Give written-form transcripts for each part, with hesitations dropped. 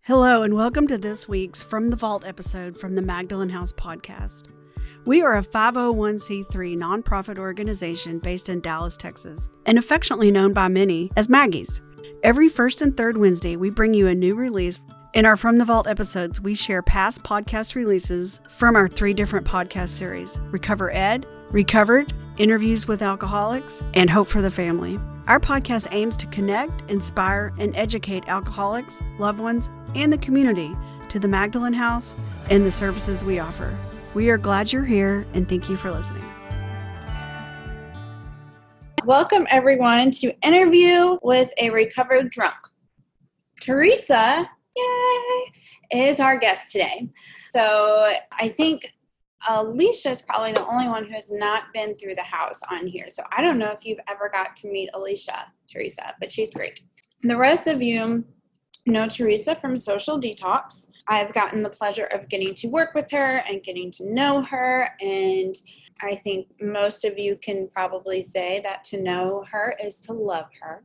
Hello, and welcome to this week's From the Vault episode from the Magdalen House podcast. We are a 501c3 nonprofit organization based in Dallas, Texas, and affectionately known by many as Maggies. Every first and third Wednesday, we bring you a new release. In our From the Vault episodes, we share past podcast releases from our 3 different podcast series: Recover Ed, Recovered, Interviews with Alcoholics, and Hope for the Family. Our podcast aims to connect, inspire, and educate alcoholics, loved ones, and the community to the Magdalen House and the services we offer. We are glad you're here, and thank you for listening. Welcome, everyone, to Interview with a Recovered Drunk. Teresa, yay, is our guest today. So I think Alicia is probably the only one who has not been through the house on here. So I don't know if you've ever got to meet Alicia, Teresa, but she's great. The rest of you know Teresa from Social Detox. I've gotten the pleasure of getting to work with her and getting to know her, and I think most of you can probably say that to know her is to love her.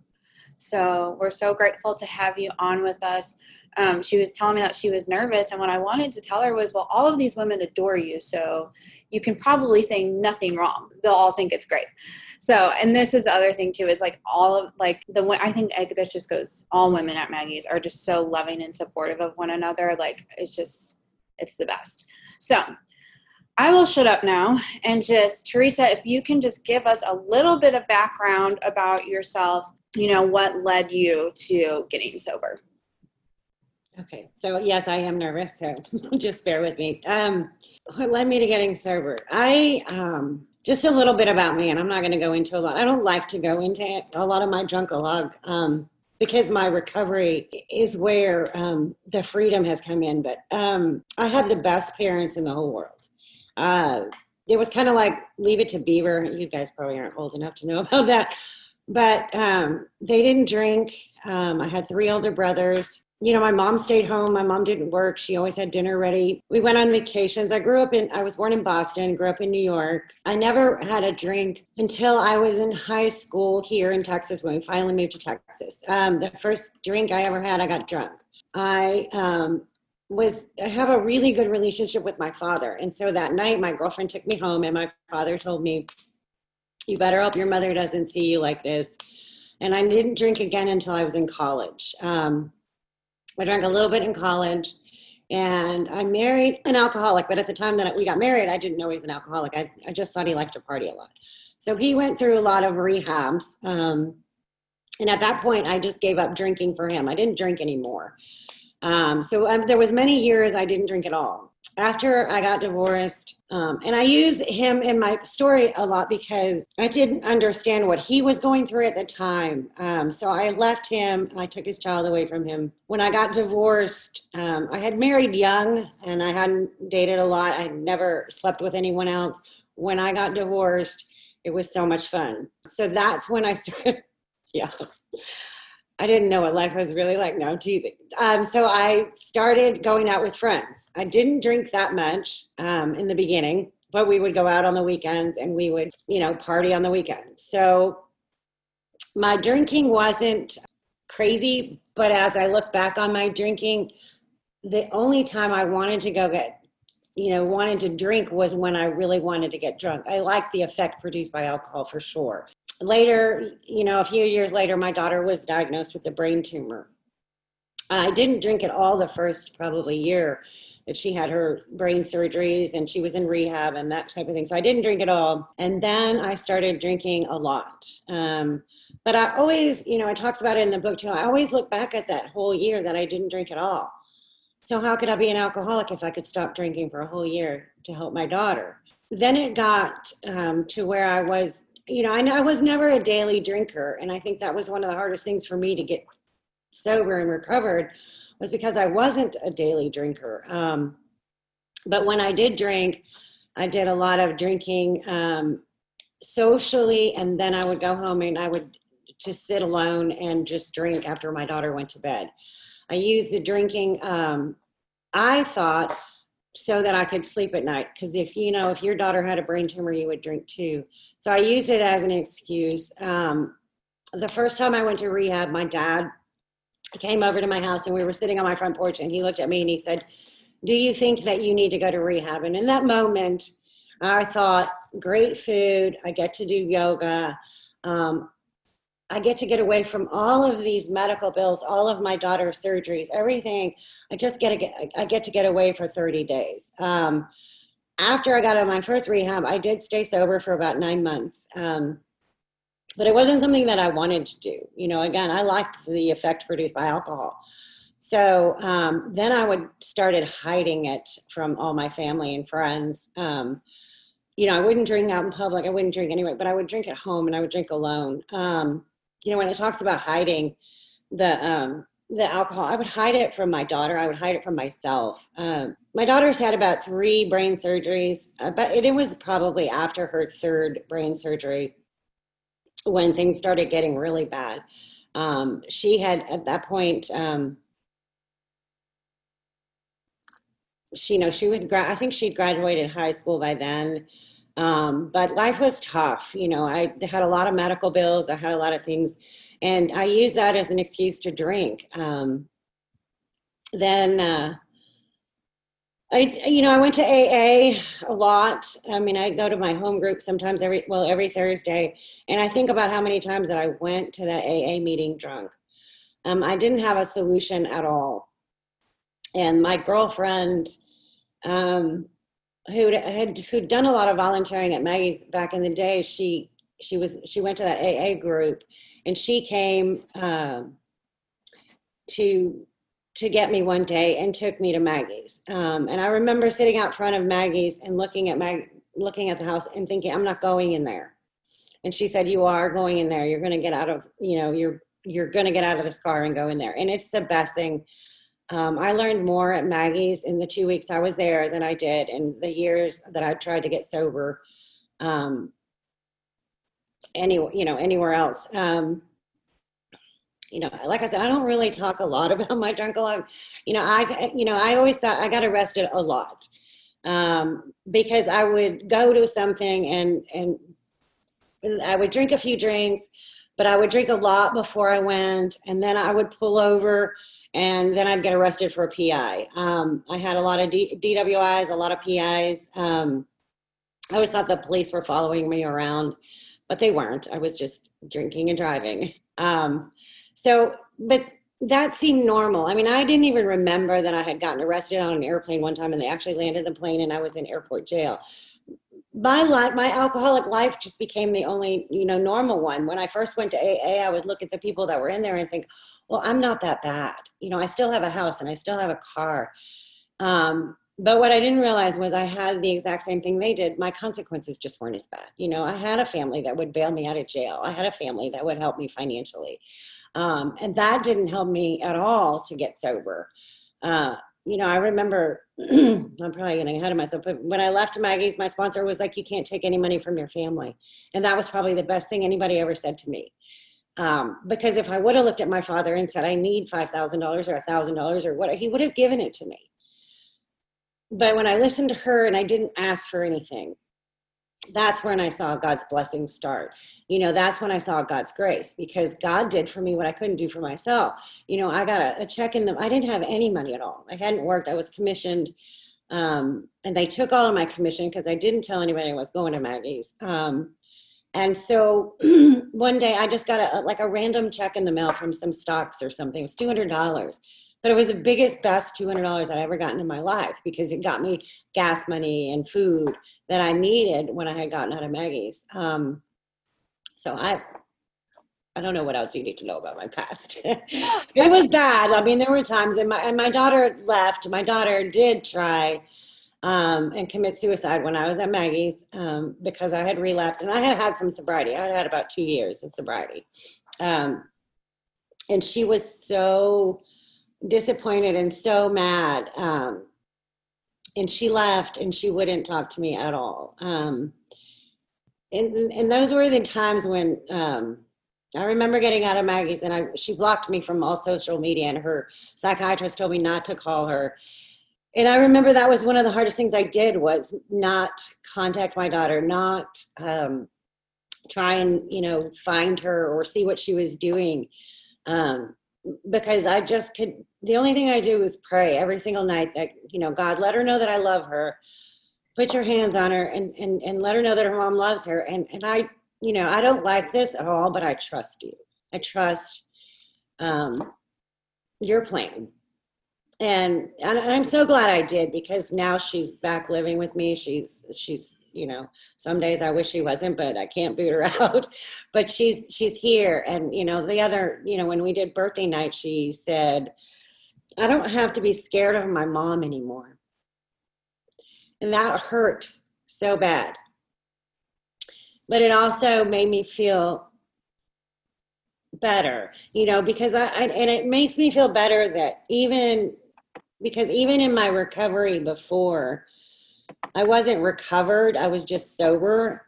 So we're so grateful to have you on with us. She was telling me that she was nervous, and what I wanted to tell her was, well, all of these women adore you, so you can probably say nothing wrong. They'll all think it's great. So, and this is the other thing too, is like I think this just goes, all women at Maggie's are just so loving and supportive of one another. Like, it's the best. So I will shut up now and just, Teresa, if you can just give us a little bit of background about yourself, what led you to getting sober. Okay, so yes, I am nervous, so just bear with me. What led me to getting sober? Just a little bit about me, and I'm not going to go into a lot. I don't like to go into a lot of my drunk-a-log because my recovery is where the freedom has come in. But I have the best parents in the whole world. It was kind of like Leave It to Beaver. You guys probably aren't old enough to know about that. But they didn't drink. I had 3 older brothers. My mom stayed home. My mom didn't work. She always had dinner ready. We went on vacations. I was born in Boston, grew up in New York. I never had a drink until I was in high school here in Texas when we finally moved to Texas. The first drink I ever had, I got drunk. I have a really good relationship with my father. And so that night, my girlfriend took me home, and my father told me, "You better hope your mother doesn't see you like this." And I didn't drink again until I was in college. I drank a little bit in college, and I married an alcoholic. But at the time that we got married, I didn't know he was an alcoholic. I just thought he liked to party a lot. So he went through a lot of rehabs. And at that point, I just gave up drinking for him. I didn't drink anymore. There was many years I didn't drink at all. After I got divorced, and I use him in my story a lot because I didn't understand what he was going through at the time. So I left him. I took his child away from him. When I got divorced, I had married young, and I hadn't dated a lot. I had never slept with anyone else. When I got divorced, it was so much fun. So that's when I started, I didn't know what life was really like. No, I'm teasing. So I started going out with friends. I didn't drink that much in the beginning, but we would go out on the weekends, and we would, party on the weekends. So my drinking wasn't crazy, but as I look back on my drinking, the only time I wanted to drink was when I really wanted to get drunk. I liked the effect produced by alcohol for sure. Later, a few years later, my daughter was diagnosed with a brain tumor. I didn't drink at all the first probably year that she had her brain surgeries, and she was in rehab and that type of thing. So I didn't drink at all. And then I started drinking a lot. But I always, it talks about it in the book too. I always look back at that whole year that I didn't drink at all. So how could I be an alcoholic if I could stop drinking for a whole year to help my daughter? Then it got to where I was, I was never a daily drinker. And I think that was one of the hardest things for me to get sober and recovered, was because I wasn't a daily drinker. But when I did drink, I did a lot of drinking socially, and then I would go home and I would just sit alone and just drink after my daughter went to bed. I used the drinking, I thought, so that I could sleep at night. Because if your daughter had a brain tumor, you would drink too. So I used it as an excuse. The first time I went to rehab, my dad He came over to my house and we were sitting on my front porch, and he looked at me and he said, do you think that you need to go to rehab? And in that moment, I thought, great food. I get to do yoga. I get to get away from all of these medical bills, all of my daughter's surgeries, everything. I get to get away for 30 days. After I got out of my first rehab, I did stay sober for about 9 months. But it wasn't something that I wanted to do. Again, I liked the effect produced by alcohol. So then I started hiding it from all my family and friends. I wouldn't drink out in public. I wouldn't drink anyway, but I would drink at home and I would drink alone. When it talks about hiding the alcohol, I would hide it from my daughter. I would hide it from myself. My daughter's had about 3 brain surgeries, but it was probably after her 3rd brain surgery when things started getting really bad. She had, at that point, I think she'd graduated high school by then. But life was tough. I had a lot of medical bills. I had a lot of things, and I used that as an excuse to drink. Then I went to AA a lot. I go to my home group sometimes every Thursday, and I think about how many times that I went to that AA meeting drunk. I didn't have a solution at all. And my girlfriend, who'd done a lot of volunteering at Maggie's back in the day, she went to that AA group, and she came to get me one day and took me to Maggie's. And I remember sitting out front of Maggie's and looking at the house and thinking, I'm not going in there. And she said, you are going in there. You're going to get out of, you're going to get out of this car and go in there. And it's the best thing. I learned more at Maggie's in the 2 weeks I was there than I did in the years that I tried to get sober anywhere else. Like I said, I don't really talk a lot about my drunk life. I always thought I got arrested a lot because I would go to something and I would drink a few drinks, but I would drink a lot before I went, and then I would pull over, and then I'd get arrested for a PI. I had a lot of DWIs, a lot of PIs. I always thought the police were following me around, but they weren't. I was just drinking and driving. But that seemed normal. I didn't even remember that I had gotten arrested on an airplane one time, and they actually landed the plane, and I was in airport jail. My alcoholic life just became the only, normal one. When I first went to AA, I would look at the people that were in there and think, well, I'm not that bad. I still have a house and I still have a car. But what I didn't realize was I had the exact same thing they did. My consequences just weren't as bad. I had a family that would bail me out of jail. I had a family that would help me financially. And that didn't help me at all to get sober. I remember, I'm probably getting ahead of myself, but when I left Maggie's, my sponsor was like, you can't take any money from your family. And that was probably the best thing anybody ever said to me. Because if I would have looked at my father and said, I need $5,000 or $1,000 or what, he would have given it to me. But when I listened to her and I didn't ask for anything, that's when I saw God's blessings start. That's when I saw God's grace, because God did for me what I couldn't do for myself. I got a check in I didn't have any money at all. I hadn't worked. I was commissioned. And they took all of my commission because I didn't tell anybody I was going to Maggie's. And so one day I just got a random check in the mail from some stocks or something. It was $200. But it was the biggest, best $200 I'd ever gotten in my life, because it got me gas money and food that I needed when I had gotten out of Maggie's. So I don't know what else you need to know about my past. It was bad. There were times, and my daughter left. My daughter did try and commit suicide when I was at Maggie's because I had relapsed, and I had some sobriety. I had about 2 years of sobriety. And she was so disappointed and so mad, and she left, and she wouldn't talk to me at all. And those were the times when I remember getting out of Maggie's, and she blocked me from all social media, and her psychiatrist told me not to call her. And I remember that was one of the hardest things I did, was not contact my daughter, not try and find her or see what she was doing. because I just could, the only thing I do is pray every single night that, God, let her know that I love her. Put your hands on her and let her know that her mom loves her. And I, I don't like this at all, but I trust you. I trust your plan. And I'm so glad I did, because now she's back living with me. She's some days I wish she wasn't, but I can't boot her out. But she's here. And, the other, when we did birthday night, she said, I don't have to be scared of my mom anymore. And that hurt so bad. But it also made me feel better, because and it makes me feel better that because even in my recovery before, I wasn't recovered, I was just sober.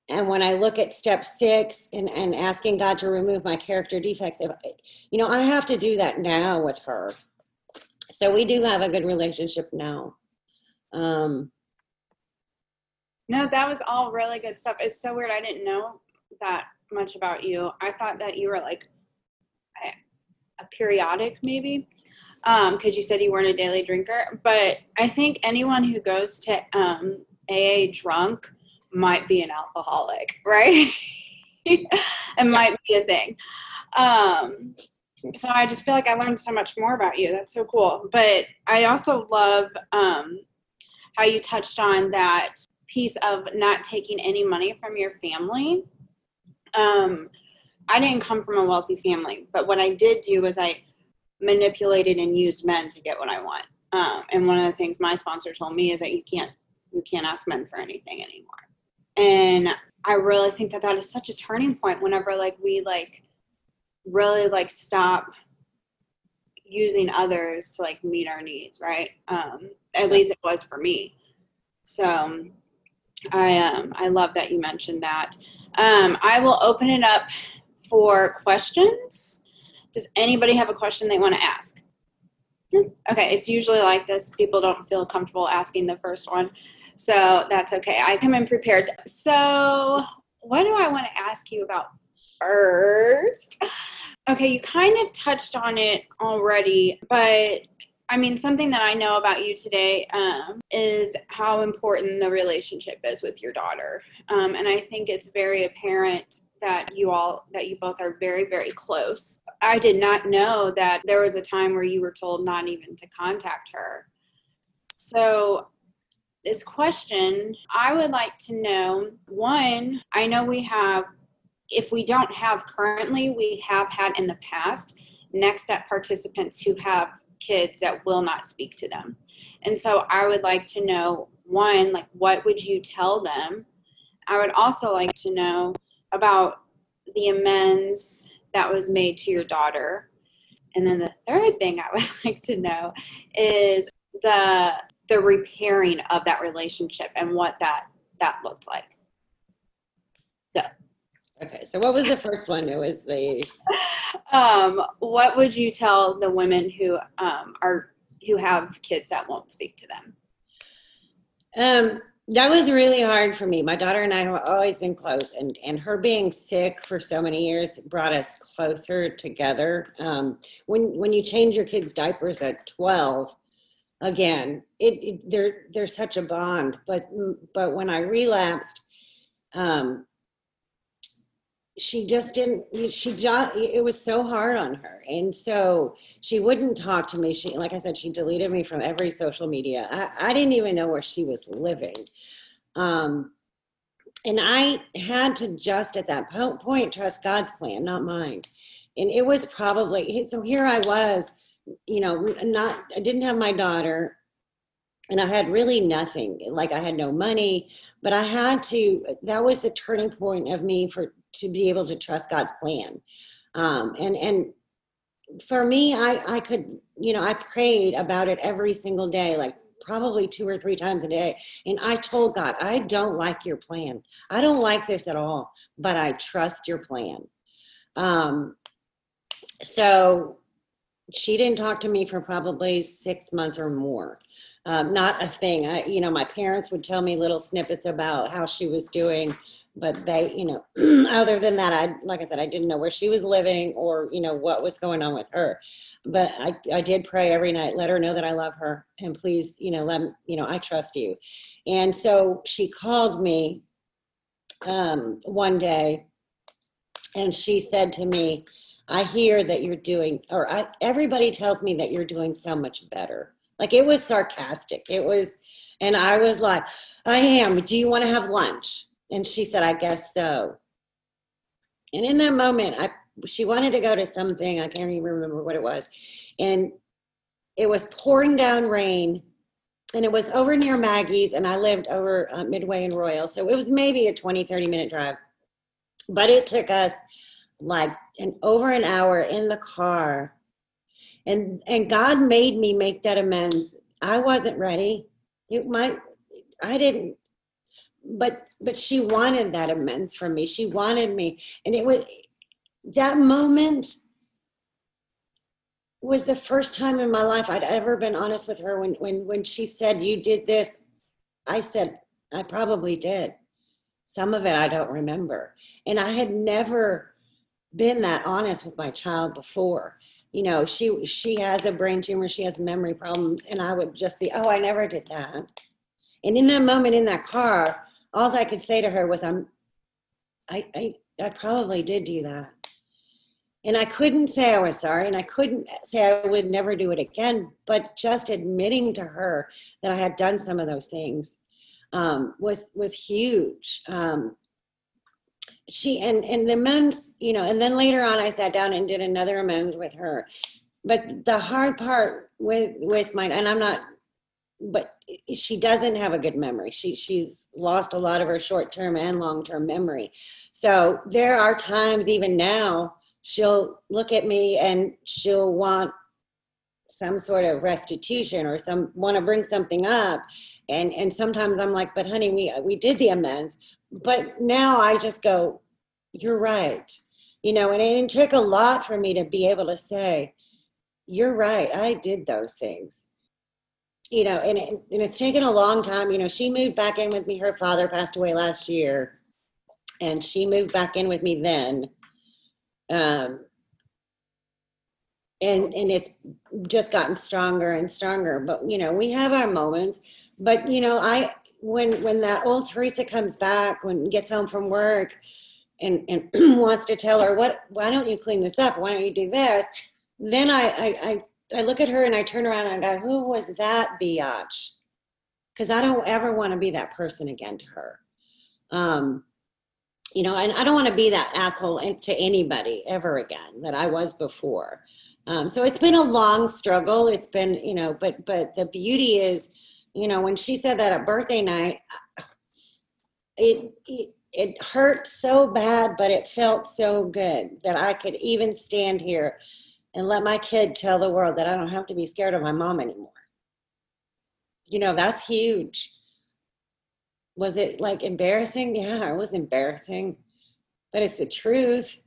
And when I look at step 6 and asking God to remove my character defects, I have to do that now with her. So we do have a good relationship now. No, that was all really good stuff. It's so weird. I didn't know that much about you. I thought that you were like a periodic maybe, because you said you weren't a daily drinker. But I think anyone who goes to AA drunk might be an alcoholic, right? It might be a thing. So I just feel like I learned so much more about you. That's so cool. But I also love how you touched on that piece of not taking any money from your family. I didn't come from a wealthy family, but what I did do was I manipulated and used men to get what I want. And one of the things my sponsor told me is that you can't ask men for anything anymore. And I really think that is such a turning point whenever we really stop using others to meet our needs, right? At least it was for me. So I love that you mentioned that. I will open it up for questions. Does anybody have a question they want to ask? Okay, it's usually like this. People don't feel comfortable asking the first one, so that's okay. I come in prepared. So what do I want to ask you about first? Okay, you kind of touched on it already, but I mean, something that I know about you today is how important the relationship is with your daughter. And I think it's very apparent that you both are very, very close. I did not know that there was a time where you were told not even to contact her. So this question, I would like to know, one, I know if we don't have currently, we have had in the past next step participants who have kids that will not speak to them. And so I would like to know, one, what would you tell them? I would also like to know about the amends that was made to your daughter. And then the third thing I would like to know is the repairing of that relationship and what that looked like. Go. Okay, so what was the first one? It was the what would you tell the women who have kids that won't speak to them? That was really hard for me. My daughter and I have always been close, and her being sick for so many years brought us closer together. When you change your kids' diapers at 12, again, there's such a bond. But when I relapsed, it was so hard on her. And so she wouldn't talk to me. Like I said, she deleted me from every social media. I didn't even know where she was living. And I had to just at that point, trust God's plan, not mine. And it was probably, so here I was, I didn't have my daughter, and I had really nothing. I had no money, but that was the turning point of me to be able to trust God's plan. And for me, I could, I prayed about it every single day, probably 2 or 3 times a day. And I told God, I don't like your plan. I don't like this at all, but I trust your plan. So she didn't talk to me for probably 6 months or more. Not a thing. My parents would tell me little snippets about how she was doing. but they, other than that, like I said, I didn't know where she was living or, what was going on with her. But I did pray every night, let her know that I love her, and please, I trust you. And so she called me one day, and she said to me, I hear that you're doing, everybody tells me that you're doing so much better. Like, it was sarcastic. And I was like, I am. Do you want to have lunch? And she said, I guess so. And in that moment, she wanted to go to something. I can't even remember what it was. And it was pouring down rain. And it was over near Maggie's. And I lived over Midway and Royal. So it was maybe a 20, 30-minute drive. But it took us like over an hour in the car. And God made me make that amends. I wasn't ready. I didn't. But she wanted that amends from me. She wanted me. And it was, that moment was the first time in my life I'd ever been honest with her. When she said, you did this, I said, I probably did. Some of it I don't remember. And I had never been that honest with my child before. She has a brain tumor, she has memory problems, and I would just be, oh, I never did that. And in that moment in that car, all I could say to her was, I probably did do that. And I couldn't say I was sorry, and I couldn't say I would never do it again, but just admitting to her that I had done some of those things was huge. She and the amends, and then later on I sat down and did another amends with her. But the hard part with mine, and I'm not, but she doesn't have a good memory. She's lost a lot of her short-term and long-term memory. So there are times even now she'll look at me and she'll want some sort of restitution or want to bring something up. And sometimes I'm like, but honey, we did the amends. But now I just go, you're right. And it took a lot for me to be able to say, you're right, I did those things. And it's taken a long time. She moved back in with me. Her father passed away last year, and she moved back in with me then. And it's just gotten stronger and stronger. But, we have our moments. But, when that old Teresa comes back, gets home from work and wants to tell her, why don't you clean this up? Why don't you do this? Then I look at her and I turn around and I go, who was that biatch? Because I don't ever want to be that person again to her. And I don't want to be that asshole to anybody ever again that I was before. So it's been a long struggle. It's been, but the beauty is, when she said that at birthday night, it hurt so bad, but it felt so good that I could even stand here and let my kid tell the world that I don't have to be scared of my mom anymore. That's huge. Was it like embarrassing? Yeah, it was embarrassing, but it's the truth.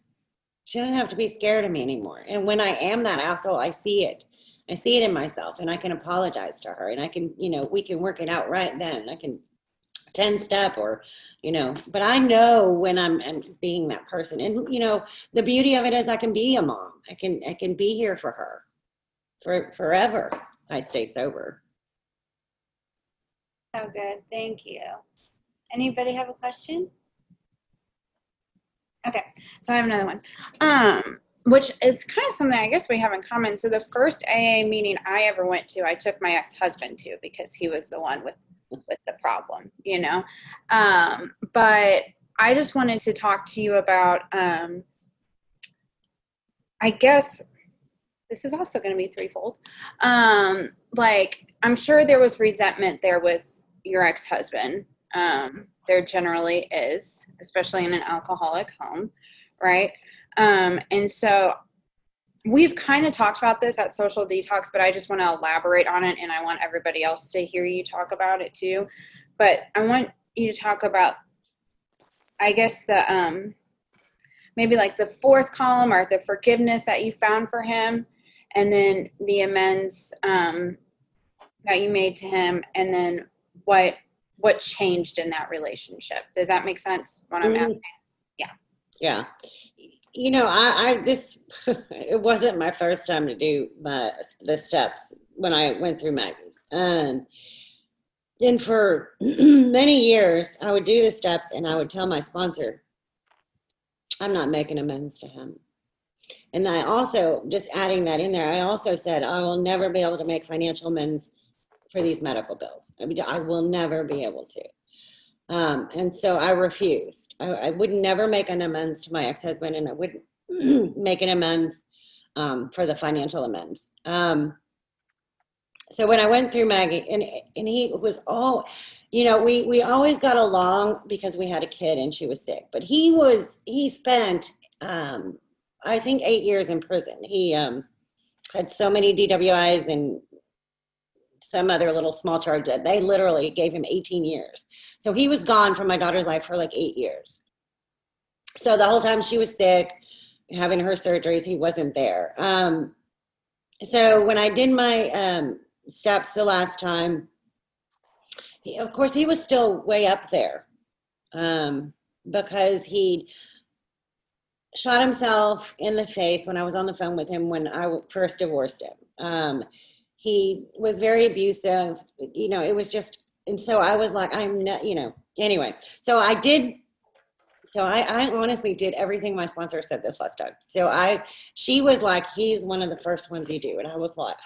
She doesn't have to be scared of me anymore. And when I am that asshole, I see it. I see it in myself, and I can apologize to her, and I can, we can work it out right then. I can 10-step or, but I know when I'm being that person. And, the beauty of it is I can be a mom. I can be here for her for forever. I stay sober. So good. Thank you. Anybody have a question? Okay. So I have another one. Which is kind of something I guess we have in common. So the first AA meeting I ever went to, I took my ex-husband to because he was the one with the problem, but I just wanted to talk to you about, I guess this is also going to be threefold. Like, I'm sure there was resentment there with your ex-husband. There generally is, especially in an alcoholic home, right? And so we've kind of talked about this at Social Detox, but I just want to elaborate on it, and I want everybody else to hear you talk about it too. But I want you to talk about, I guess, the maybe like the fourth column, or the forgiveness that you found for him, and then the amends that you made to him, and then what what changed in that relationship. Does that make sense? What I'm asking? Yeah. Yeah. You know, it wasn't my first time to do the steps when I went through Maggie's. And for many years, I would do the steps and I would tell my sponsor, I'm not making amends to him. And I also, just adding that in there, I also said, I will never be able to make financial amends for these medical bills. I mean, I will never be able to. And so I refused. I would never make an amends to my ex-husband, and I wouldn't make an amends for the financial amends. So when I went through Maggie, and he was we always got along because we had a kid and she was sick. But he spent, I think, 8 years in prison. He had so many DWIs and some other little small charge that they literally gave him 18 years. So he was gone from my daughter's life for like 8 years. So the whole time she was sick, having her surgeries, he wasn't there. So when I did my steps the last time, of course, he was still way up there because he shot himself in the face when I was on the phone with him when I first divorced him. He was very abusive, it was just, and so I was like, I'm not, anyway. So I honestly did everything my sponsor said this last time. So she was like, he's one of the first ones you do. And I was like,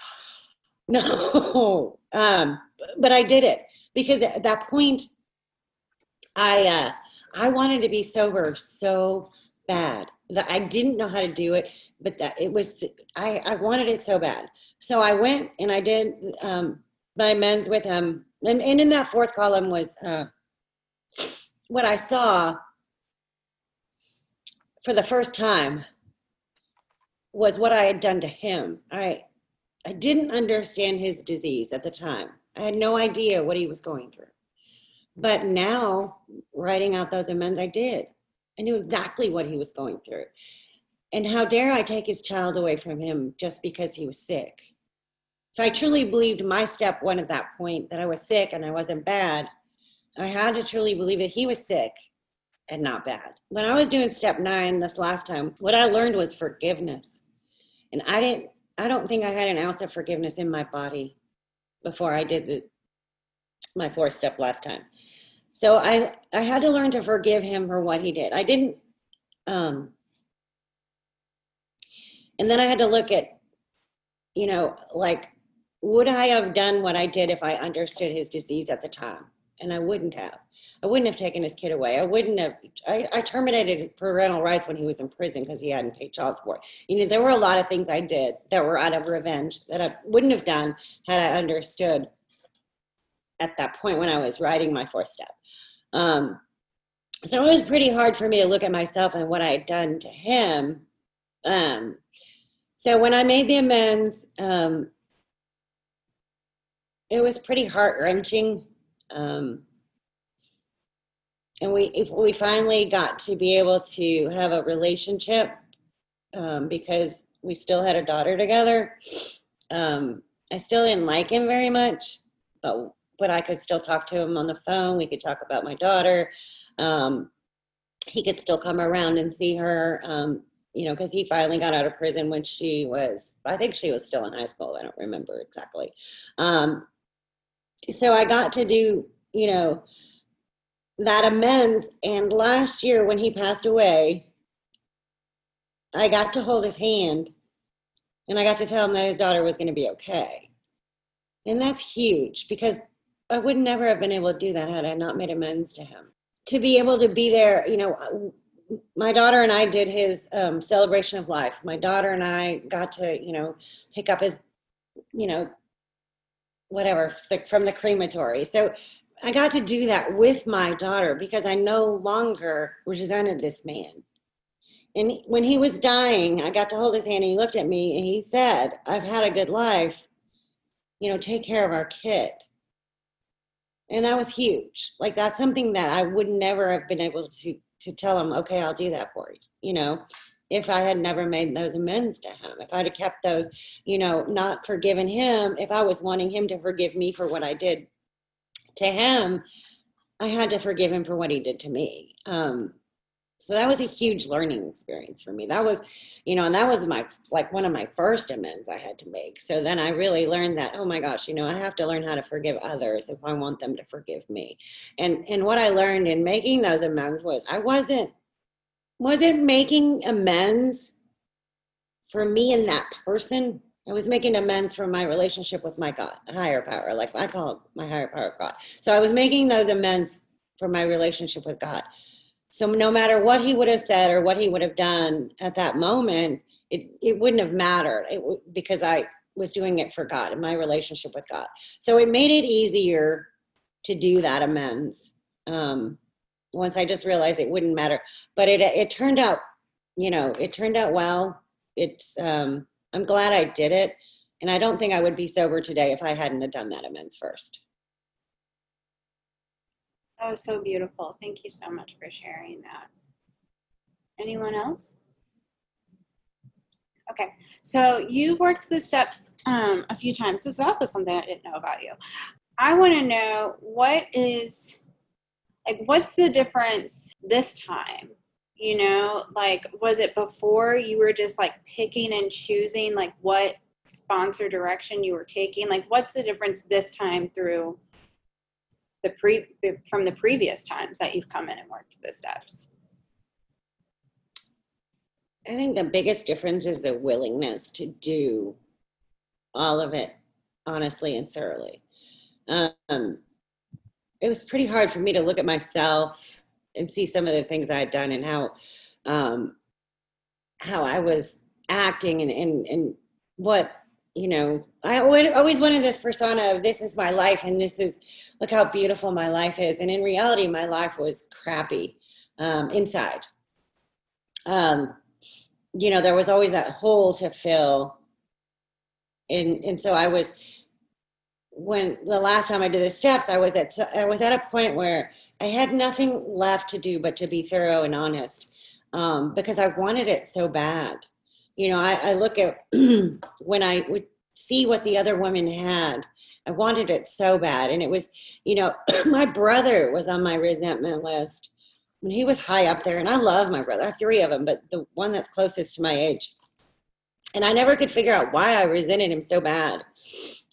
no. But I did it because at that point, I wanted to be sober so bad that I didn't know how to do it, but that it was, I wanted it so bad. So I went and I did my amends with him. And in that fourth column was what I saw for the first time was what I had done to him. I didn't understand his disease at the time. I had no idea what he was going through. But now, writing out those amends, I did. I knew exactly what he was going through. And how dare I take his child away from him just because he was sick? If I truly believed my step one at that point, that I was sick and I wasn't bad, I had to truly believe that he was sick and not bad. When I was doing step 9 this last time, what I learned was forgiveness. And I don't think I had an ounce of forgiveness in my body before I did my 4th step last time. So I had to learn to forgive him for what he did. I didn't, and then I had to look at, like, would I have done what I did if I understood his disease at the time? And I wouldn't have. I wouldn't have taken his kid away. I terminated his parental rights when he was in prison because he hadn't paid child support. There were a lot of things I did that were out of revenge that I wouldn't have done had I understood at that point when I was writing my 4th step. So it was pretty hard for me to look at myself and what I had done to him. So when I made the amends, it was pretty heart-wrenching. And we finally got to be able to have a relationship because we still had a daughter together. I still didn't like him very much, but I could still talk to him on the phone. We could talk about my daughter. He could still come around and see her, because he finally got out of prison when I think she was still in high school. I don't remember exactly. So I got to do, that amends. And last year when he passed away, I got to hold his hand and I got to tell him that his daughter was going to be okay. And that's huge because I would never have been able to do that had I not made amends to him. To be able to be there, my daughter and I did his celebration of life. My daughter and I got to, pick up his, whatever, from the crematory. So I got to do that with my daughter because I no longer resented this man. And when he was dying, I got to hold his hand and he looked at me and he said, I've had a good life, take care of our kid. And that was huge. Like, that's something that I would never have been able to tell him, okay, I'll do that for you, if I had never made those amends to him. If I'd have kept those, not forgiven him, if I was wanting him to forgive me for what I did to him, I had to forgive him for what he did to me. So that was a huge learning experience for me. That was, and that was one of my first amends I had to make. So then I really learned that, oh my gosh, I have to learn how to forgive others if I want them to forgive me. And what I learned in making those amends was I wasn't making amends for me and that person. I was making amends for my relationship with my God, higher power, like I call it my higher power, God. So I was making those amends for my relationship with God. So no matter what he would have said or what he would have done at that moment, it wouldn't have mattered because I was doing it for God and my relationship with God. So it made it easier to do that amends. Once I just realized it wouldn't matter, but it turned out, it turned out well. I'm glad I did it. And I don't think I would be sober today if I hadn't have done that amends first. Oh, so beautiful. Thank you so much for sharing that. Anyone else? Okay, so you've worked the steps a few times. This is also something I didn't know about you. I want to know what's the difference this time? Was it before you were just like picking and choosing like what sponsor direction you were taking? Like, what's the difference this time through from the previous times that you've come in and worked the steps? I think the biggest difference is the willingness to do all of it honestly and thoroughly. It was pretty hard for me to look at myself and see some of the things I had done and how I was acting and what, I always wanted this persona of this is my life and look how beautiful my life is. And in reality, my life was crappy inside. There was always that hole to fill. And so when the last time I did the steps, I was at a point where I had nothing left to do but to be thorough and honest, because I wanted it so bad. I look at when I would see what the other women had, I wanted it so bad. And it was, my brother was on my resentment list when he was high up there. And I love my brother. I have 3 of them, but the one that's closest to my age. And I never could figure out why I resented him so bad.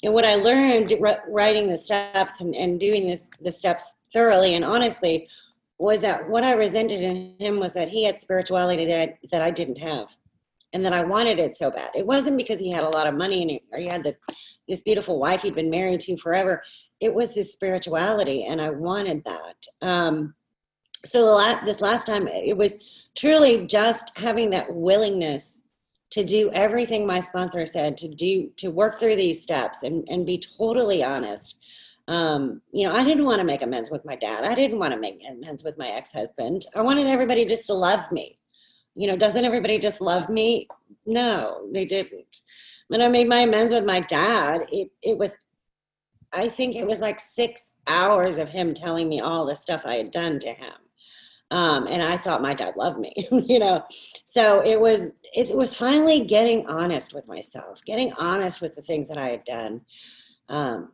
And what I learned writing the steps and doing the steps thoroughly and honestly was that what I resented in him was that he had spirituality that I didn't have, and that I wanted it so bad. It wasn't because he had a lot of money or he had this beautiful wife he'd been married to forever. It was his spirituality, and I wanted that. So this last time, it was truly just having that willingness to do everything my sponsor said to work through these steps and be totally honest. I didn't want to make amends with my dad. I didn't want to make amends with my ex-husband. I wanted everybody just to love me. Doesn't everybody just love me? No, they didn't. When I made my amends with my dad, I think it was like 6 hours of him telling me all the stuff I had done to him. And I thought my dad loved me, So it was finally getting honest with myself, getting honest with the things that I had done. I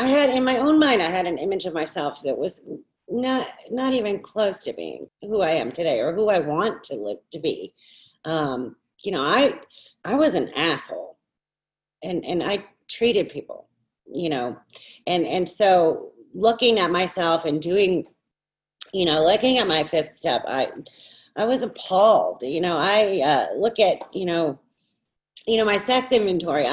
had in my own mind, I had an image of myself that was not even close to being who I am today or who I want to live to be. I was an asshole, and I treated people, and so looking at myself and doing, looking at my 5th step, I was appalled. I look at, my sex inventory.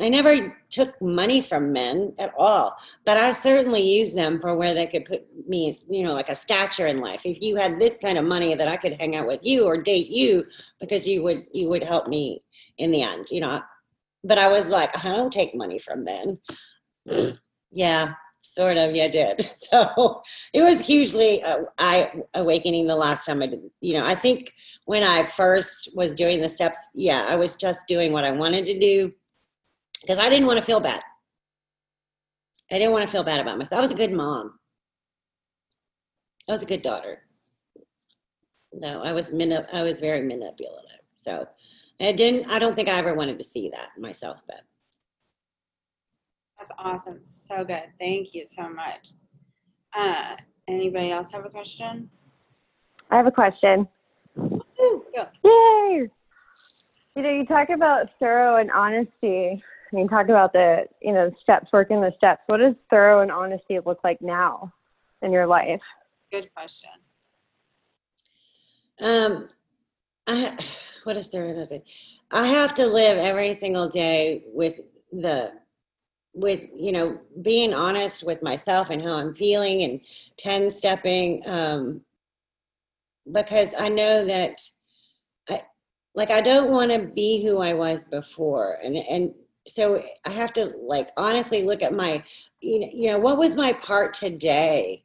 I never took money from men at all, but I certainly used them for where they could put me, like a stature in life. If you had this kind of money that I could hang out with you or date you because you would help me in the end, But I was like, I don't take money from men. Yeah, sort of. Yeah, I did. So it was hugely eye-awakening the last time I did. I think when I first was doing the steps, I was just doing what I wanted to do, because I didn't want to feel bad. I didn't want to feel bad about myself. I was a good mom. I was a good daughter. No, I was very manipulative. So I don't think I ever wanted to see that in myself, but. That's awesome. So good. Thank you so much. Anybody else have a question? I have a question. Woo, go. Yay! You talk about thorough and honesty. And you talk about the steps, working the steps. What does thorough and honesty look like now in your life? Good question. What is thorough and honesty? I have to live every single day with being honest with myself and how I'm feeling, and 10-stepping, because I know that I don't want to be who I was before. And so I have to honestly look at my, what was my part today?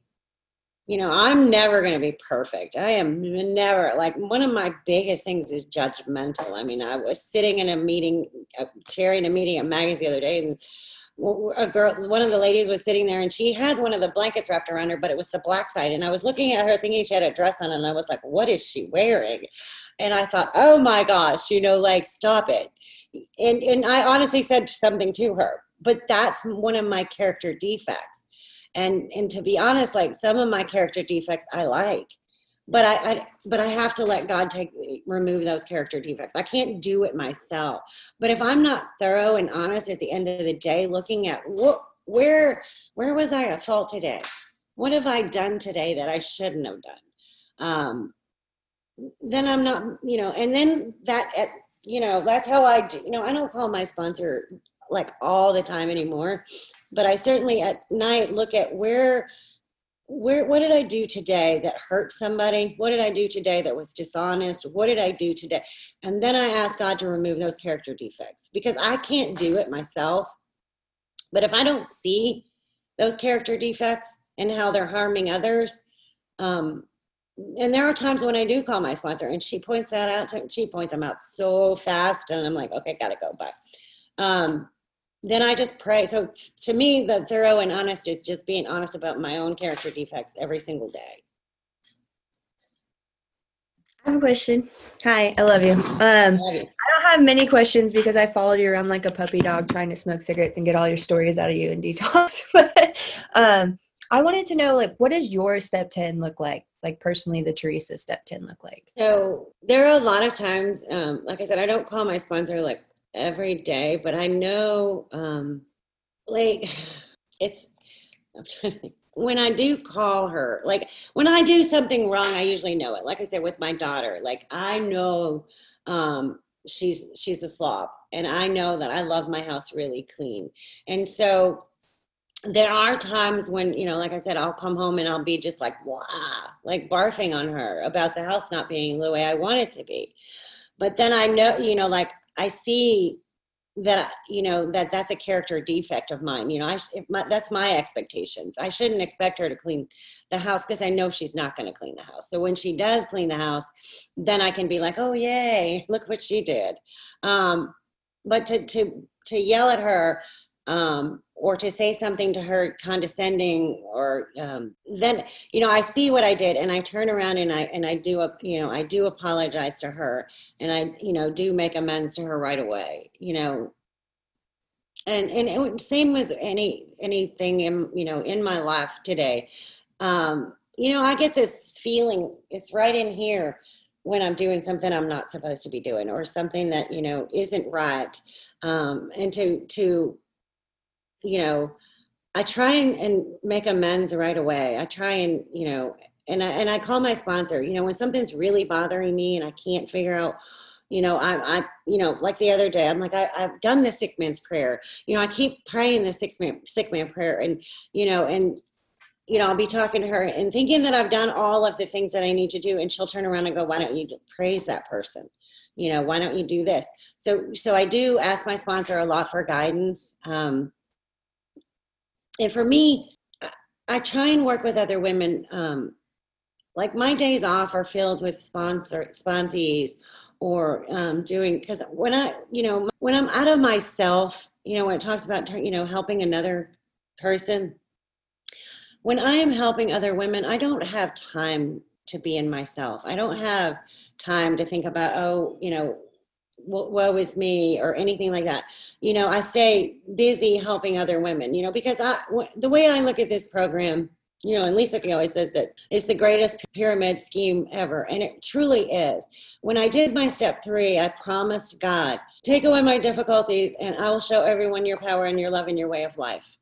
I'm never going to be perfect. I am never, one of my biggest things is judgmental. I mean, I was sitting in a meeting, chairing a meeting at Maggie's the other day, and one of the ladies was sitting there, and she had one of the blankets wrapped around her, but it was the black side. And I was looking at her thinking she had a dress on, and I was like, what is she wearing? And I thought, oh my gosh, stop it. And I honestly said something to her, but that's one of my character defects. And to be honest, some of my character defects I like, but I have to let God remove those character defects. I can't do it myself. But if I'm not thorough and honest at the end of the day, looking at where was I at fault today? What have I done today that I shouldn't have done? Then I'm not, and then that's how I do. I don't call my sponsor all the time anymore, but I certainly at night look at what did I do today that hurt somebody? What did I do today that was dishonest? What did I do today? And then I ask God to remove those character defects, because I can't do it myself. But if I don't see those character defects and how they're harming others, and there are times when I do call my sponsor and she points that out. She points them out so fast, and I'm like, okay, gotta go, bye. Then I just pray. So to me, the thorough and honest is just being honest about my own character defects every single day. I have a question. Hi, I love you. I don't have many questions because I followed you around like a puppy dog trying to smoke cigarettes and get all your stories out of you in detox. But I wanted to know, what does your step 10 look like? Personally, the Teresa step 10 look like? So there are a lot of times, like I said, I don't call my sponsor every day, but I know, I'm trying to think. When I do call her, when I do something wrong, I usually know it. Like I said, with my daughter, I know she's a slob, and I know that I love my house really clean. And so there are times when, like I said, I'll come home and I'll be just blah, barfing on her about the house not being the way I want it to be. But then I know, I see that, that's a character defect of mine. That's my expectations. I shouldn't expect her to clean the house because I know she's not going to clean the house. So when she does clean the house, then I can be like, oh, yay, look what she did. But to yell at her, or to say something to her condescending, or then I see what I did, and I turn around and I do apologize to her, and I do make amends to her right away, and same as anything in my life today. I get this feeling, it's right in here when I'm doing something I'm not supposed to be doing, or something that isn't right, and to I try and make amends right away. I try and, and I call my sponsor, when something's really bothering me and I can't figure out, I like the other day, I'm like, I've done the sick man's prayer. I keep praying the sick man prayer, and, I'll be talking to her and thinking that I've done all of the things that I need to do. And she'll turn around and go, why don't you praise that person? Why don't you do this? So I do ask my sponsor a lot for guidance. And for me, I try and work with other women. My days off are filled with sponsees, or doing, because when I'm out of myself, when it talks about, helping another person, when I am helping other women, I don't have time to be in myself. I don't have time to think about, woe is me or anything like that. You know, I stay busy helping other women, you know, because the way I look at this program, you know, and Lisa always says that it's the greatest pyramid scheme ever. And it truly is. When I did my step 3, I promised God, take away my difficulties and I will show everyone your power and your love and your way of life.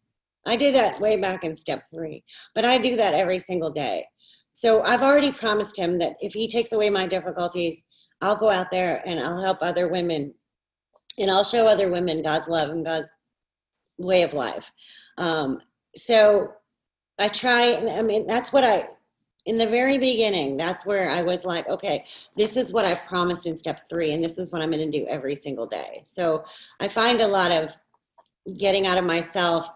I did that way back in step 3, but I do that every single day. So I've already promised him that if he takes away my difficulties, I'll go out there and I'll help other women and I'll show other women God's love and God's way of life. So I try, I mean, that's what in the very beginning, that's where I was like, okay, this is what I promised in step 3, and this is what I'm going to do every single day. So I find a lot of getting out of myself,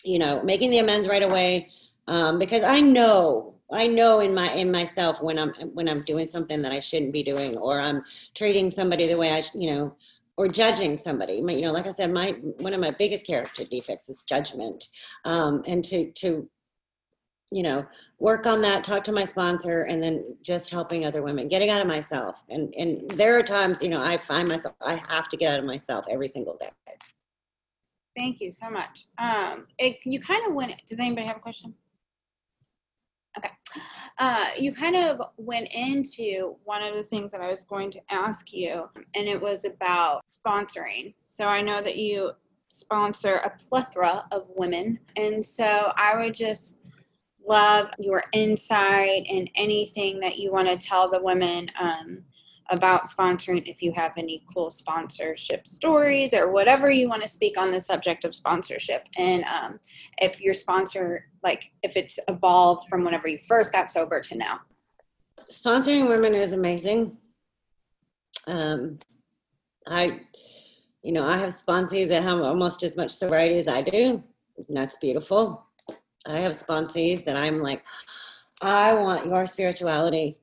you know, making the amends right away, because I know in myself when I'm doing something that I shouldn't be doing, or I'm treating somebody the way you know, or judging somebody. You know, like I said, one of my biggest character defects is judgment. And to, you know, work on that, talk to my sponsor, and then just helping other women, getting out of myself. And there are times, you know, I find myself, I have to get out of myself every single day. Thank you so much. You kind of went, does anybody have a question? Okay. You kind of went into one of the things that I was going to ask you, and it was about sponsoring. So I know that you sponsor a plethora of women, and so I would just love your insight and anything that you want to tell the women about sponsoring, if you have any cool sponsorship stories or whatever you want to speak on the subject of sponsorship. And if your sponsor, like if it's evolved from whenever you first got sober to now. Sponsoring women is amazing. I have sponsees that have almost as much sobriety as I do. And that's beautiful. I have sponsees that I'm like, I want your spirituality.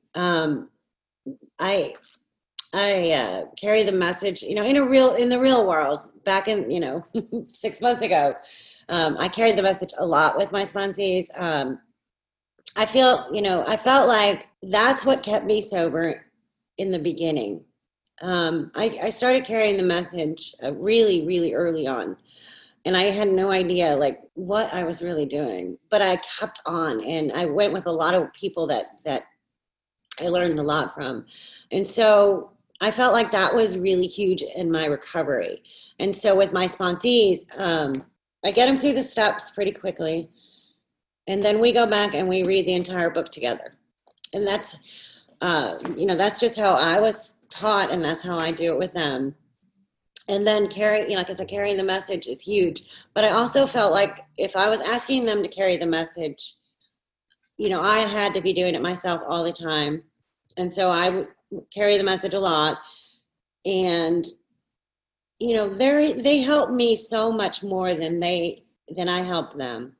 I carry the message, you know, in the real world. Back in, you know, 6 months ago, I carried the message a lot with my sponsees. I felt like that's what kept me sober in the beginning. I started carrying the message really, really early on. And I had no idea like what I was really doing, but I kept on, and I went with a lot of people that I learned a lot from. And so I felt like that was really huge in my recovery. And so with my sponsees, I get them through the steps pretty quickly. And then we go back and we read the entire book together. And that's, that's just how I was taught, and that's how I do it with them. And then carrying the message is huge. But I also felt like if I was asking them to carry the message, you know, I had to be doing it myself all the time. And so I would carry the message a lot. And, you know, they help me so much more than I help them.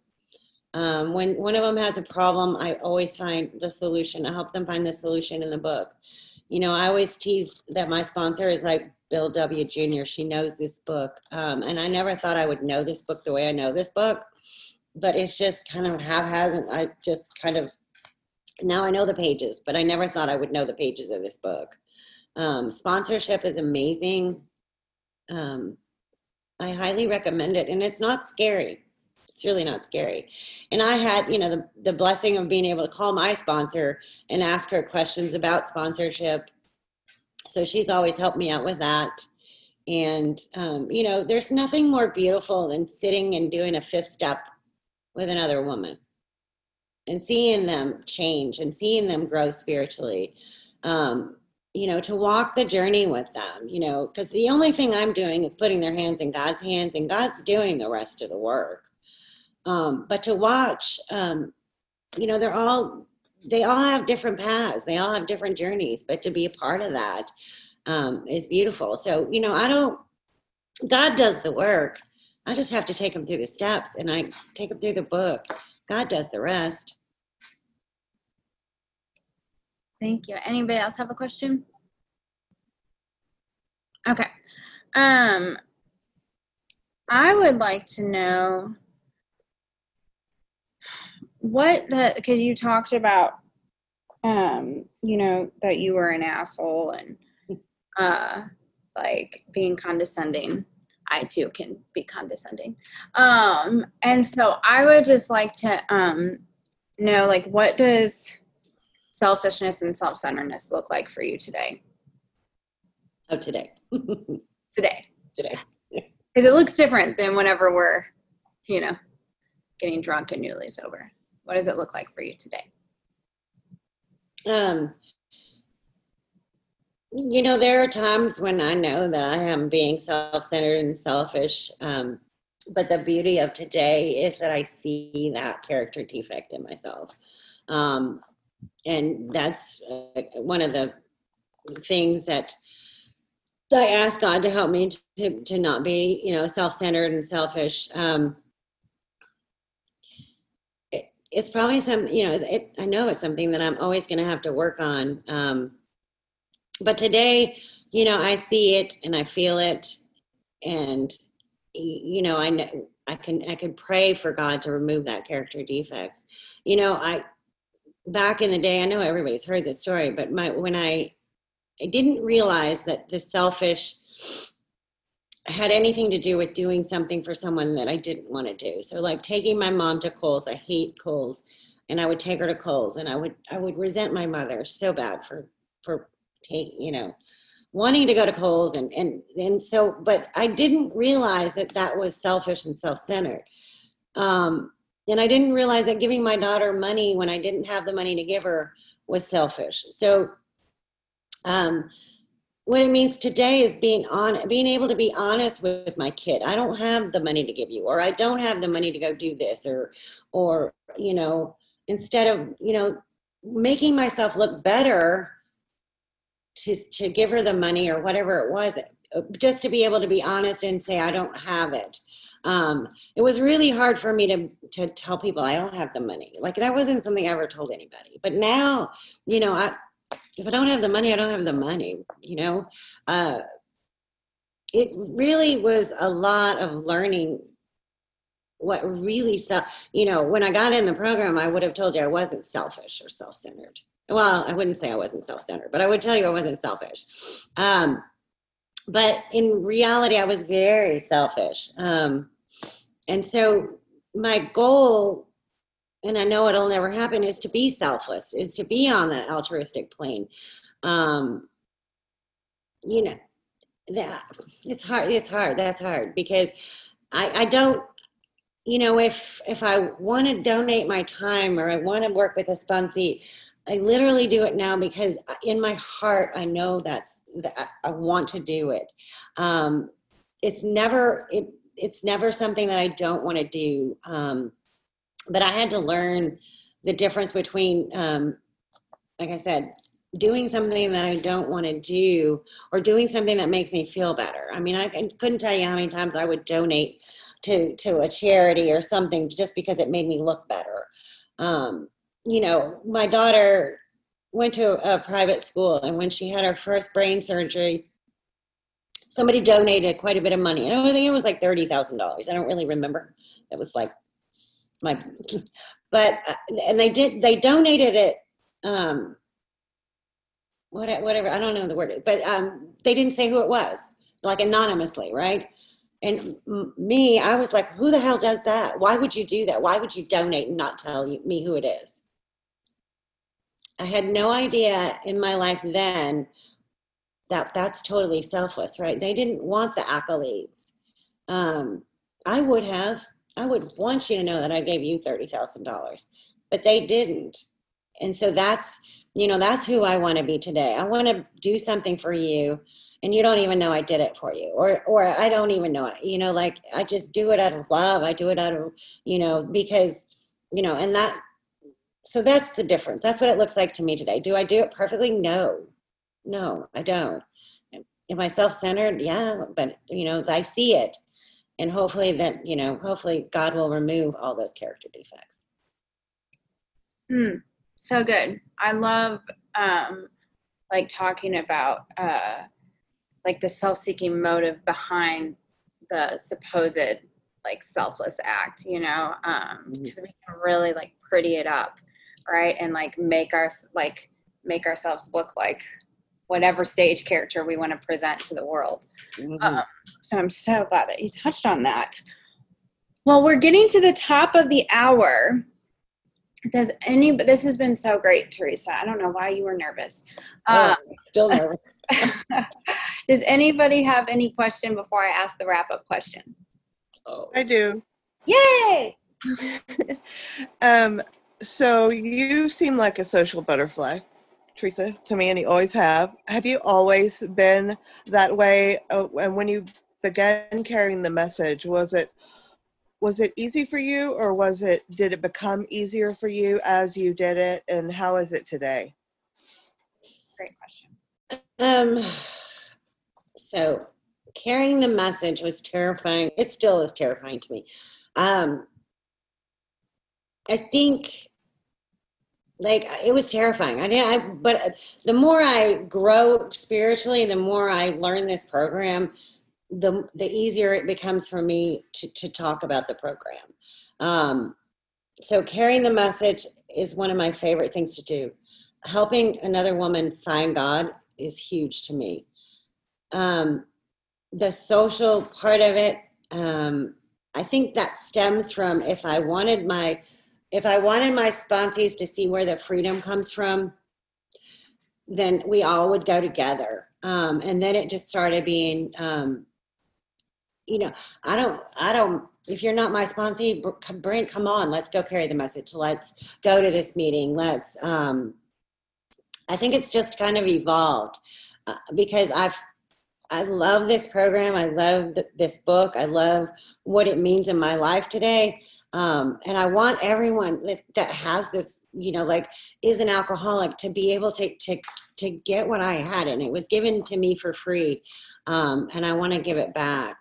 When one of them has a problem, I always find the solution. I help them find the solution in the book. You know, I always tease that my sponsor is like Bill W. Jr. She knows this book. And I never thought I would know this book the way I know this book. But it's just kind of haphazard. I just kind of, now I know the pages, but I never thought I would know the pages of this book. Sponsorship is amazing. I highly recommend it. And it's not scary. It's really not scary. And I had, you know, the blessing of being able to call my sponsor and ask her questions about sponsorship. So she's always helped me out with that. And, you know, there's nothing more beautiful than sitting and doing a 5th step with another woman and seeing them change and seeing them grow spiritually. You know, to walk the journey with them, you know, because the only thing I'm doing is putting their hands in God's hands, and God's doing the rest of the work. But to watch, you know, they all have different paths. They all have different journeys, but to be a part of that is beautiful. So, you know, God does the work. I just have to take them through the steps, and I take them through the book. God does the rest. Thank you. Anybody else have a question? Okay. I would like to know because you talked about, you know, that you were an asshole, and like being condescending. I too can be condescending. And so I would just like to know, like, what does selfishness and self-centeredness look like for you today? Oh, today. Today. Today. Because it looks different than whenever we're, you know, getting drunk and newly sober. What does it look like for you today? You know, there are times when I know that I am being self-centered and selfish. But the beauty of today is that I see that character defect in myself. And that's one of the things that I ask God to help me to not be, you know, self-centered and selfish. It's probably I know it's something that I'm always going to have to work on. But today, you know, I see it and I feel it, and you know, I know I can pray for God to remove that character defects. You know, back in the day, I know everybody's heard this story, but when I didn't realize that the selfish had anything to do with doing something for someone that I didn't want to do. So like taking my mom to Kohl's, I hate Kohl's, and I would take her to Kohl's, and I would resent my mother so bad for you know, wanting to go to Kohl's, and so, but I didn't realize that was selfish and self-centered. And I didn't realize that giving my daughter money when I didn't have the money to give her was selfish. So what it means today is being able to be honest with my kid. I don't have the money to give you, or I don't have the money to go do this, or you know, instead of, you know, making myself look better to give her the money or whatever it was, just to be able to be honest and say I don't have it. It was really hard for me to tell people I don't have the money. Like, that wasn't something I ever told anybody. But now, you know, if I don't have the money, I don't have the money, you know. It really was a lot of learning what really, you know, when I got in the program, I would have told you I wasn't selfish or self-centered. Well, I wouldn't say I wasn't self-centered, but I would tell you I wasn't selfish. But in reality, I was very selfish. And so my goal, and I know it'll never happen, is to be selfless, is to be on that altruistic plane. You know, it's hard. That's hard because I don't, you know, if I want to donate my time or I want to work with a sponsee, I literally do it now because in my heart, I know that I want to do it. It's never something that I don't want to do. But I had to learn the difference between, like I said, doing something that I don't want to do or doing something that makes me feel better. I mean, I couldn't tell you how many times I would donate to a charity or something just because it made me look better. You know, my daughter went to a private school, and when she had her first brain surgery, somebody donated quite a bit of money. And I think it was like $30,000. I don't really remember. It was like and they donated it, whatever, I don't know the word, but they didn't say who it was, like anonymously, right? And me, I was like, who the hell does that? Why would you do that? Why would you donate and not tell me who it is? I had no idea in my life then that that's totally selfless, right? They didn't want the accolades. I would want you to know that I gave you $30,000, but they didn't. And so that's, you know, that's who I want to be today. I want to do something for you, and you don't even know I did it for you, or I don't even know it, you know, like I just do it out of love. I do it out of, you know, because, you know, and so that's the difference. That's what it looks like to me today. Do I do it perfectly? No, I don't. Am I self-centered? Yeah, but, you know, I see it. And hopefully God will remove all those character defects. So good. I love, like, talking about, like, the self-seeking motive behind the supposed, like, selfless act, you know, because we can really, like, pretty it up, right? And, like, make ourselves look like whatever stage character we want to present to the world. Mhm. So I'm so glad that you touched on that. Well, we're getting to the top of the hour. This has been so great, Teresa. I don't know why you were nervous. Still nervous. Does anybody have any question before I ask the wrap-up question? I do. Yay! So you seem like a social butterfly, Teresa, to me, and you always have. Have you always been that way? And when you began carrying the message, was it easy for you, or did it become easier for you as you did it? And how is it today? Great question. So carrying the message was terrifying. It still is terrifying to me. I think like it was terrifying. But the more I grow spiritually, the more I learn this program, the easier it becomes for me to talk about the program. So carrying the message is one of my favorite things to do. Helping another woman find God is huge to me. The social part of it, I think that stems from if I wanted my sponsees to see where the freedom comes from, then we all would go together. And then it just started being, I don't, if you're not my sponsee, come on, let's go carry the message. Let's go to this meeting. I think it's just kind of evolved because I love this program. I love this book. I love what it means in my life today. And I want everyone that has this, is an alcoholic to be able to get what I had. And it was given to me for free. And I want to give it back.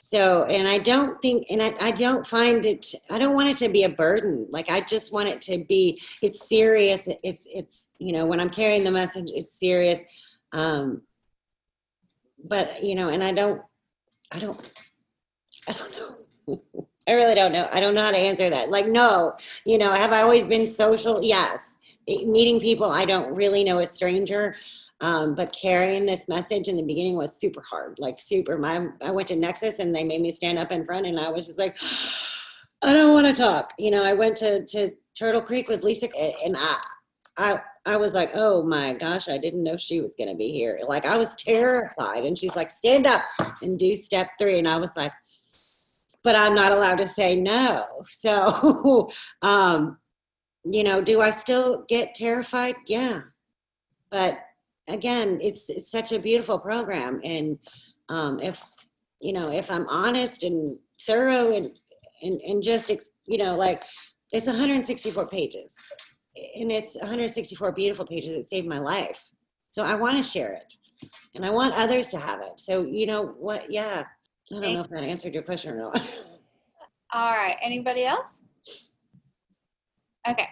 So, and I don't find it, I don't want it to be a burden. Like, I just want it to be, it's serious. It's, when I'm carrying the message, it's serious. But, and I don't know. I really don't know. I don't know how to answer that. Like, no, have I always been social? Yes. Meeting people I don't really know a stranger. But carrying this message in the beginning was super hard, like super. I went to Nexus and they made me stand up in front and I was just like, I don't want to talk. I went to Turtle Creek with Lisa and I was like, oh my gosh, I didn't know she was going to be here. Like, I was terrified. And she's like, stand up and do step 3. And I was like, but I'm not allowed to say no. So, do I still get terrified? Yeah. But again, it's such a beautiful program. And if I'm honest and thorough and just, like, it's 164 pages. And it's 164 beautiful pages that saved my life. So I want to share it. And I want others to have it. So, what? Yeah. I don't know if that answered your question or not. All right. Anybody else? Okay.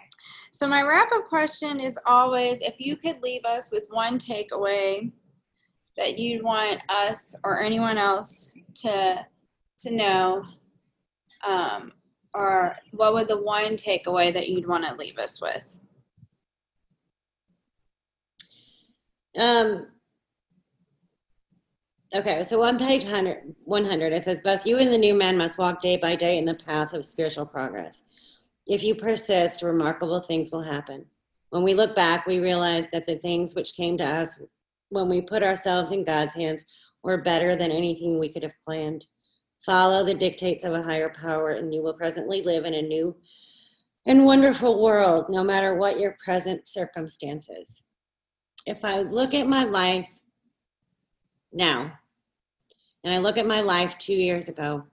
So my wrap-up question is always, if you could leave us with one takeaway that you'd want us or anyone else to know, or what would the one takeaway that you'd want to leave us with? Okay, so on page 100, it says, both you and the new man must walk day by day in the path of spiritual progress. If you persist, remarkable things will happen. When we look back, we realize that the things which came to us when we put ourselves in God's hands were better than anything we could have planned. Follow the dictates of a higher power, and you will presently live in a new and wonderful world, no matter what your present circumstances. If I look at my life now, and I look at my life 2 years ago,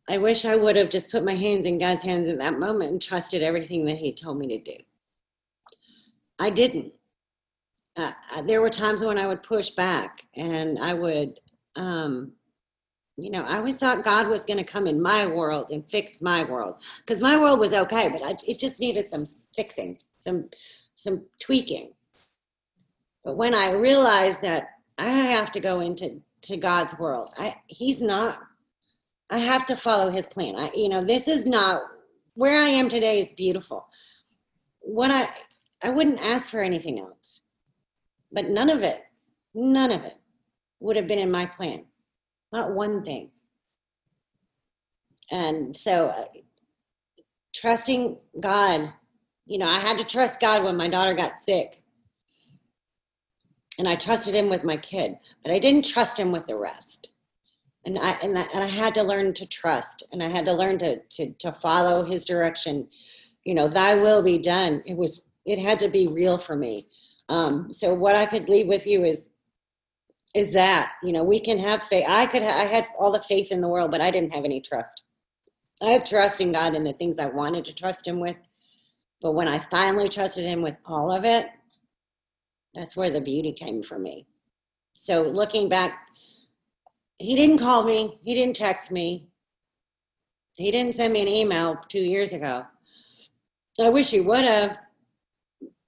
I wish I would have just put my hands in God's hands at that moment and trusted everything that He told me to do. I didn't. There were times when I would push back, and I would, I always thought God was going to come in my world and fix my world, because my world was okay, but it just needed some fixing, some tweaking. But when I realized that I have to go into God's world, I have to follow His plan. This is not where I am today is beautiful. I wouldn't ask for anything else. But none of it would have been in my plan. Not one thing. And so trusting God, I had to trust God when my daughter got sick. And I trusted him with my kid, but I didn't trust him with the rest. And I had to learn to trust, and I had to learn to follow his direction. Thy will be done. It had to be real for me. So what I could leave with you is that, we can have faith. I had all the faith in the world, but I didn't have any trust. I have trust in God in the things I wanted to trust him with. But when I finally trusted him with all of it, that's where the beauty came for me. So looking back, he didn't call me. He didn't text me. He didn't send me an email 2 years ago. I wish he would have,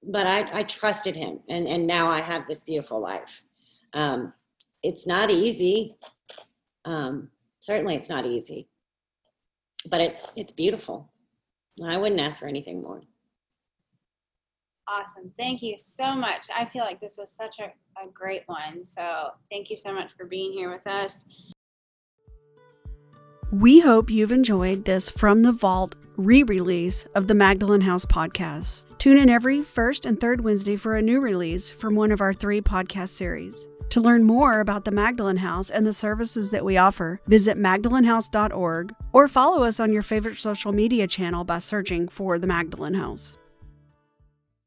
but I trusted him. And now I have this beautiful life. It's not easy. Certainly it's not easy, but it's beautiful. I wouldn't ask for anything more. Awesome. Thank you so much. I feel like this was such a great one. So thank you so much for being here with us. We hope you've enjoyed this From the Vault re-release of the Magdalen House podcast. Tune in every first and third Wednesday for a new release from one of our 3 podcast series. To learn more about the Magdalen House and the services that we offer, visit magdalenhouse.org or follow us on your favorite social media channel by searching for the Magdalen House.